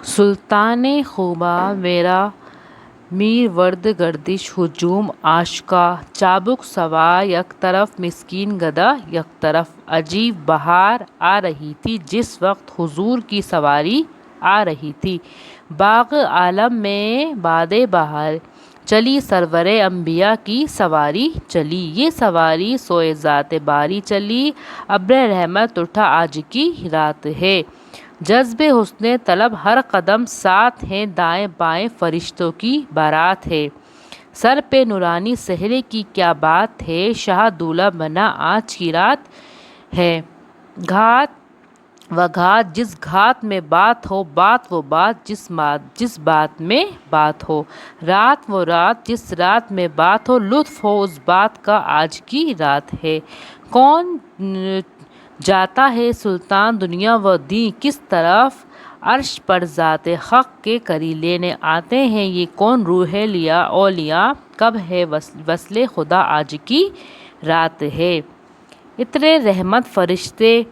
سلطان خوبا میرا میر ورد گردش ہجوم آشکا چابک سوار یک طرف مسکین گدا یک طرف عجیب بہار آ رہی تھی جس وقت حضور کی سواری آ رہی تھی باغ عالم میں باد بہار چلی سرور انبیاء کی سواری چلی یہ سواری سوئے ذات باری چلی ابر رحمت اٹھا آج کی رات ہے جذب حسن طلب ہر قدم ساتھ ہے دائیں بائیں فرشتوں کی بارات ہے سر پہ نورانی سہرے کی کیا بات ہے شاہ دولہ بنا آج کی رات ہے گھات و گھات جس گھات میں بات ہو بات وہ بات جس بات میں بات ہو رات وہ رات جس رات میں بات ہو لطف ہو اس بات کا آج کی رات ہے کون جاتا ہے سلطان دنیا و دین کس طرف عرش پر ذات حق کے کری لینے آتے ہیں یہ کون روح لیا اولیاء کب ہے وصل خدا آج کی رات ہے عطر رحمت فرشتے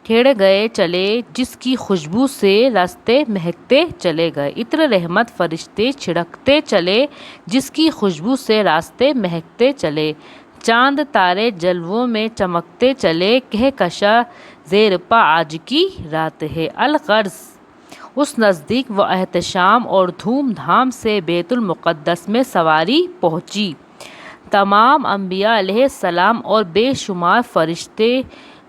چھڑ گئے چلے جس کی خوشبو سے راستے مہکتے چلے گئے عطر رحمت فرشتے چھڑکتے چلے جس کی خوشبو سے راستے مہکتے چلے چاند تارے جلووں میں چمکتے چلے کہکشاں زیر پا آج کی رات ہے الغرض اس نزدیک و احتشام اور دھوم دھام سے بیت المقدس میں سواری پہنچی تمام انبیاء علیہ السلام اور بے شمار فرشتے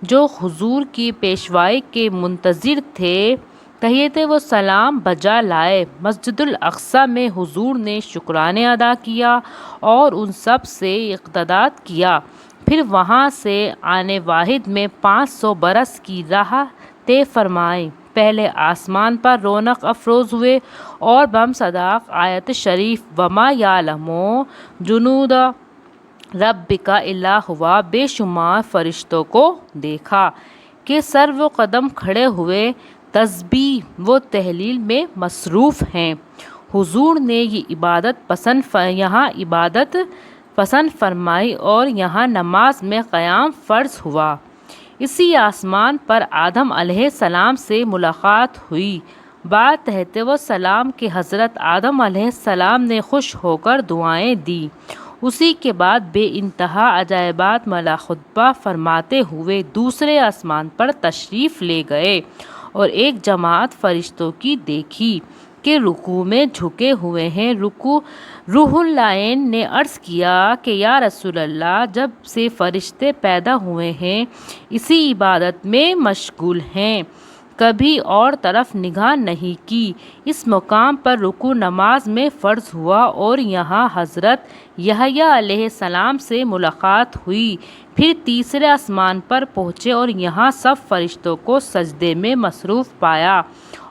جو حضور کی پیشوائی کے منتظر تھے تحیت و سلام بجا لائے مسجد الاقصیٰ میں حضور نے شکرانے ادا کیا اور ان سب سے اقتداء کیا پھر وہاں سے آنے واحد میں 500 برس کی راہ طے فرمائی پہلے آسمان پر رونق افروز ہوئے اور بم صداق آیت شریف وما یعلم جنود ربک الا ہوا بے شمار فرشتوں کو دیکھا کہ سر و قدم کھڑے ہوئے تسبیح و تہلیل میں مصروف ہیں حضور نے یہاں عبادت پسند فرمائی اور یہاں نماز میں قیام فرض ہوا اسی آسمان پر آدم علیہ السلام سے ملاقات ہوئی بعد تحت و سلام کے حضرت آدم علیہ السلام نے خوش ہو کر دعائیں دی اسی کے بعد بے انتہا عجائبات ملا خطبہ فرماتے ہوئے دوسرے آسمان پر تشریف لے گئے اور ایک جماعت فرشتوں کی دیکھی کہ رکوع میں جھکے ہوئے ہیں روح العین نے عرض کیا کہ یا رسول اللہ جب سے فرشتے پیدا ہوئے ہیں اسی عبادت میں مشغول ہیں کبھی اور طرف نگاہ نہیں کی اس مقام پر رکوع نماز میں فرض ہوا اور یہاں حضرت یحییٰ علیہ السلام سے ملاقات ہوئی پھر تیسرے آسمان پر پہنچے اور یہاں سب فرشتوں کو سجدے میں مصروف پایا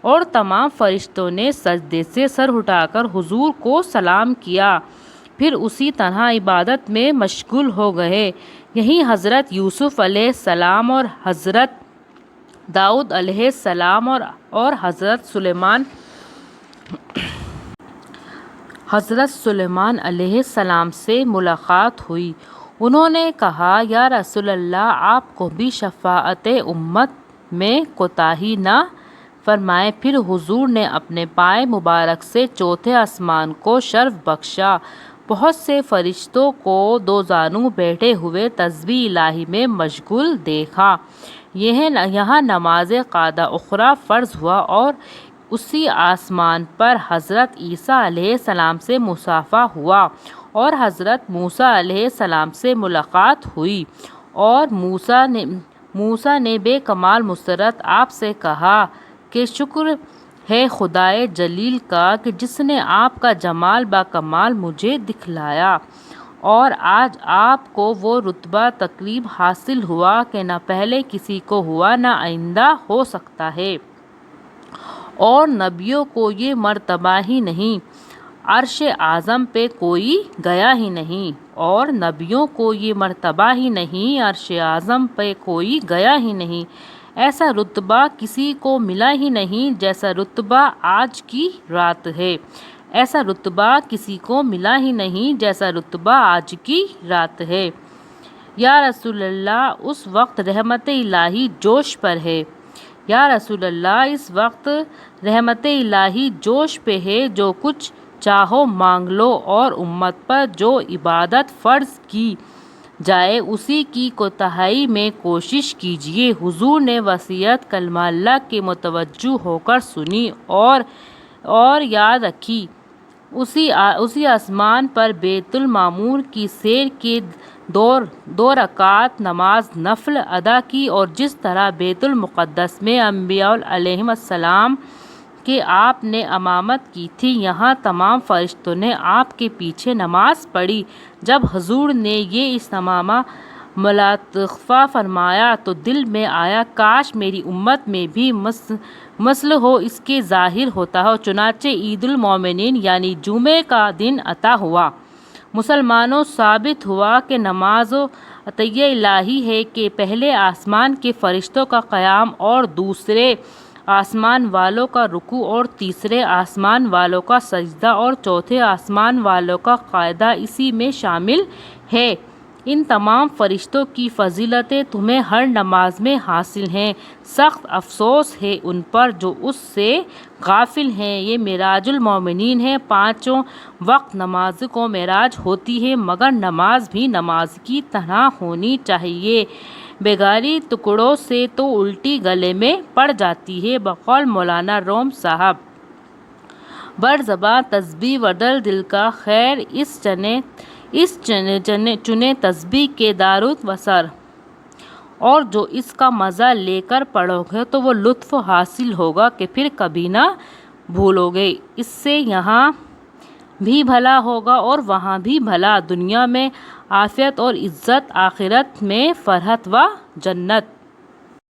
اور تمام فرشتوں نے سجدے سے سر اٹھا کر حضور کو سلام کیا پھر اسی طرح عبادت میں مشغول ہو گئے یہیں حضرت یوسف علیہ السلام اور حضرت داؤد علیہ السلام اور حضرت سلیمان علیہ السلام سے ملاقات ہوئی انہوں نے کہا یا رسول اللہ آپ کو بھی شفاعت امت میں کوتاہی نہ فرمائیں پھر حضور نے اپنے پائے مبارک سے چوتھے آسمان کو شرف بخشا بہت سے فرشتوں کو دو زانو بیٹھے ہوئے تسبیح الہی میں مشغول دیکھا یہاں نماز قضا اخری فرض ہوا اور اسی آسمان پر حضرت عیسیٰ علیہ السلام سے مصافحہ ہوا اور حضرت موسیٰ علیہ السلام سے ملاقات ہوئی اور موسیٰ نے بے کمال مسرت آپ سے کہا کہ شکر ہے خدائے جلیل کا کہ جس نے آپ کا جمال با کمال مجھے دکھلایا اور آج آپ کو وہ رتبہ تقریب حاصل ہوا کہ نہ پہلے کسی کو ہوا نہ آئندہ ہو سکتا ہے اور نبیوں کو یہ مرتبہ ہی نہیں عرش اعظم پہ کوئی گیا ہی نہیں اور نبیوں کو یہ مرتبہ ہی نہیں عرش اعظم پہ کوئی گیا ہی نہیں ایسا رتبہ کسی کو ملا ہی نہیں جیسا رتبہ آج کی رات ہے ایسا رتبہ کسی کو ملا ہی نہیں جیسا رتبہ آج کی رات ہے یا رسول اللہ اس وقت رحمت الہی جوش پر ہے یا رسول اللہ، اس وقت رحمت الہی جوش پہ ہے، جو کچھ چاہو مانگ لو، اور امت پر جو عبادت فرض کی جائے اسی کی کوتاہی میں کوشش کیجیے۔ حضور نے وصیت کلمہ اللہ کے متوجہ ہو کر سنی اور یاد رکھی۔ اسی آسمان پر بیت المعمور کی سیر کے 2 رکعت نماز نفل ادا کی، اور جس طرح بیت المقدس میں انبیاء علیہم السلام کہ آپ نے امامت کی تھی، یہاں تمام فرشتوں نے آپ کے پیچھے نماز پڑھی۔ جب حضور نے یہ اہتمام ملاطفہ فرمایا تو دل میں آیا، کاش میری امت میں بھی مثل ہو اس کے ظاہر ہوتا ہو۔ چنانچہ عید المومنین یعنی جمعے کا دن عطا ہوا۔ مسلمانوں، ثابت ہوا کہ نماز عطیہ الہی ہے کہ پہلے آسمان کے فرشتوں کا قیام اور دوسرے آسمان والوں کا رکوع اور تیسرے آسمان والوں کا سجدہ اور چوتھے آسمان والوں کا قعدہ اسی میں شامل ہے۔ ان تمام فرشتوں کی فضیلتیں تمہیں ہر نماز میں حاصل ہیں، سخت افسوس ہے ان پر جو اس سے غافل ہیں۔ یہ معراج المومنین ہے۔ 5 وقت نماز کو معراج ہوتی ہے، مگر نماز بھی نماز کی طرح ہونی چاہیے، بگاڑی ٹکڑوں سے تو الٹی گلے میں پڑ جاتی ہے۔ بقول مولانا روم صاحب، بر زباں تسبیح ودل دل کا خیر، اس چنے تسبیح کے دارود وسر، اور جو اس کا مزہ لے کر پڑھو گے تو وہ لطف حاصل ہوگا کہ پھر کبھی نہ بھولو گے۔ اس سے یہاں بھی بھلا ہوگا اور وہاں بھی بھلا، دنیا میں عافیت اور عزت، آخرت میں فرحت و جنت۔